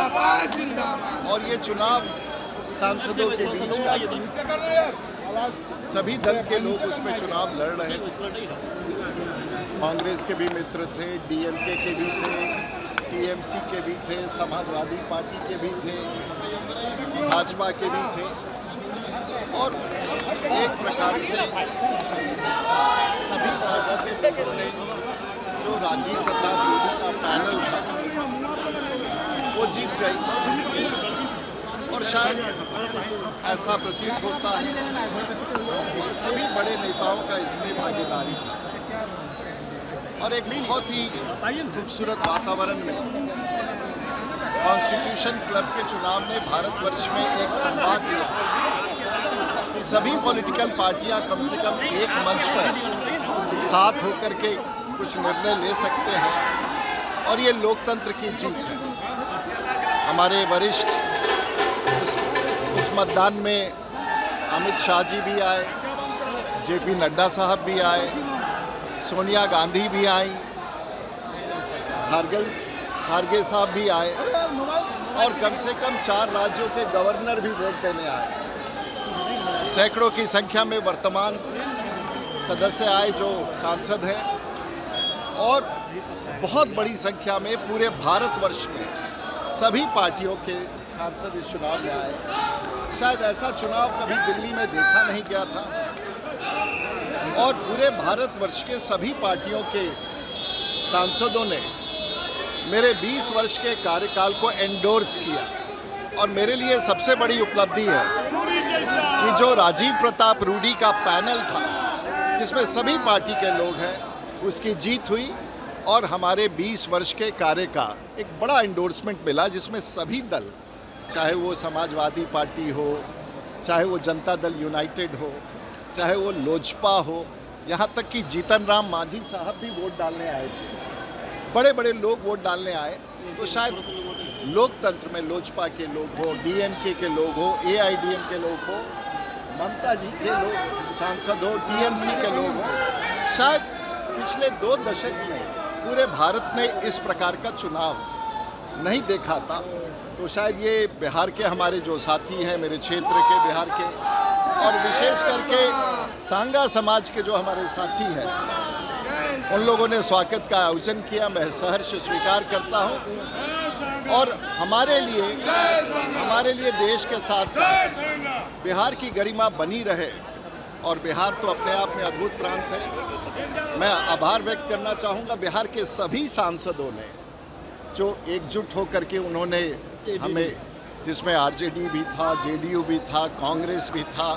जिंदाबाद जिंदाबाद। और ये चुनाव सांसदों के बीच का, सभी दल के लोग उसमें चुनाव लड़ रहे थे। कांग्रेस के भी मित्र थे, डीएमके के भी थे, टीएमसी के भी थे, समाजवादी पार्टी के भी थे, भाजपा के भी थे। और एक प्रकार से सभी पार्टियों के लोगों ने जो राजीव प्रताप रूडी का पैनल था वो जीत गई। और शायद ऐसा प्रतीत होता है और सभी बड़े नेताओं का इसमें भागीदारी थी। और एक बहुत ही खूबसूरत वातावरण में कॉन्स्टिट्यूशन क्लब के चुनाव ने भारतवर्ष में एक संवाद दिया कि सभी पॉलिटिकल पार्टियां कम से कम एक मंच पर साथ होकर के कुछ निर्णय ले सकते हैं और ये लोकतंत्र की जीत है। हमारे वरिष्ठ उस मतदान में अमित शाह जी भी आए, जेपी नड्डा साहब भी आए, सोनिया गांधी भी आई, खारगे साहब भी आए और कम से कम 4 राज्यों के गवर्नर भी वोट देने आए। सैकड़ों की संख्या में वर्तमान सदस्य आए जो सांसद हैं और बहुत बड़ी संख्या में पूरे भारतवर्ष में सभी पार्टियों के सांसद इस चुनाव में आए। शायद ऐसा चुनाव कभी दिल्ली में देखा नहीं गया था और पूरे भारतवर्ष के सभी पार्टियों के सांसदों ने मेरे 20 वर्ष के कार्यकाल को एंडोर्स किया। और मेरे लिए सबसे बड़ी उपलब्धि है कि जो राजीव प्रताप रूडी का पैनल था जिसमें सभी पार्टी के लोग हैं, उसकी जीत हुई और हमारे 20 वर्ष के कार्य का एक बड़ा एंडोर्समेंट मिला जिसमें सभी दल, चाहे वो समाजवादी पार्टी हो, चाहे वो जनता दल यूनाइटेड हो, चाहे वो लोजपा हो, यहाँ तक कि जीतन राम मांझी साहब भी वोट डालने आए थे। बड़े बड़े लोग वोट डालने आए। तो शायद लोकतंत्र में लोजपा के लोग हो, डीएमके के लोग हो, एआईडीएम के लोग हो, ममता जी के लोग सांसद हो, टीएमसी के लोग हो, शायद पिछले 2 दशक में पूरे भारत ने इस प्रकार का चुनाव नहीं देखा था। तो शायद ये बिहार के हमारे जो साथी हैं, मेरे क्षेत्र के बिहार के और विशेष करके सांगा समाज के जो हमारे साथी हैं, उन लोगों ने स्वागत का आयोजन किया। मैं सहर्ष स्वीकार करता हूं और हमारे लिए देश के साथ साथ बिहार की गरिमा बनी रहे। और बिहार तो अपने आप में अद्भुत प्रांत है। मैं आभार व्यक्त करना चाहूँगा बिहार के सभी सांसदों ने जो एकजुट होकर के उन्होंने हमें, जिसमें आरजेडी भी था, जेडीयू भी था, कांग्रेस भी था,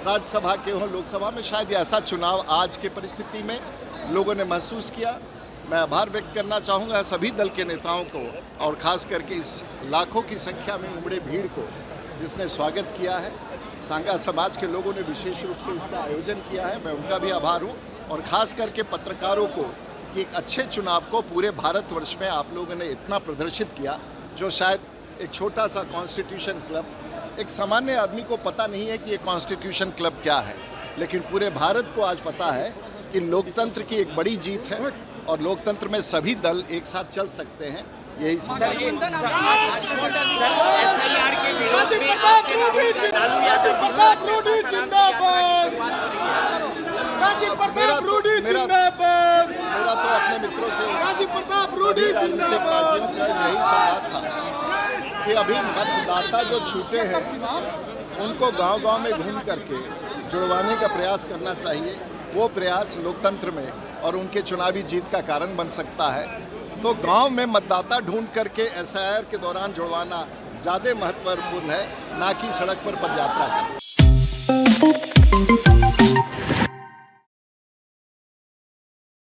राज्यसभा के हो, लोकसभा में शायद ऐसा चुनाव आज की परिस्थिति में लोगों ने महसूस किया। मैं आभार व्यक्त करना चाहूँगा सभी दल के नेताओं को और ख़ास करके इस लाखों की संख्या में उमड़े भीड़ को जिसने स्वागत किया है। सांगा समाज के लोगों ने विशेष रूप से इसका आयोजन किया है, मैं उनका भी आभार हूँ। और ख़ास करके पत्रकारों को कि एक अच्छे चुनाव को पूरे भारतवर्ष में आप लोगों ने इतना प्रदर्शित किया, जो शायद एक छोटा सा कॉन्स्टिट्यूशन क्लब, एक सामान्य आदमी को पता नहीं है कि ये कॉन्स्टिट्यूशन क्लब क्या है, लेकिन पूरे भारत को आज पता है कि लोकतंत्र की एक बड़ी जीत है और लोकतंत्र में सभी दल एक साथ चल सकते हैं। यही मेरा तो अपने मित्रों से सभी राजनीतिक पार्टियों का यही संवाद था कि अभी मतदाता जो छूटे हैं उनको गांव-गांव में घूम करके जुड़वाने का प्रयास करना चाहिए। वो प्रयास लोकतंत्र में और उनके चुनावी जीत का कारण बन सकता है। तो गांव में मतदाता ढूंढ करके एसआईआर के दौरान जुड़वाना ज़्यादा महत्वपूर्ण है, ना कि सड़क पर पदयात्रा करना।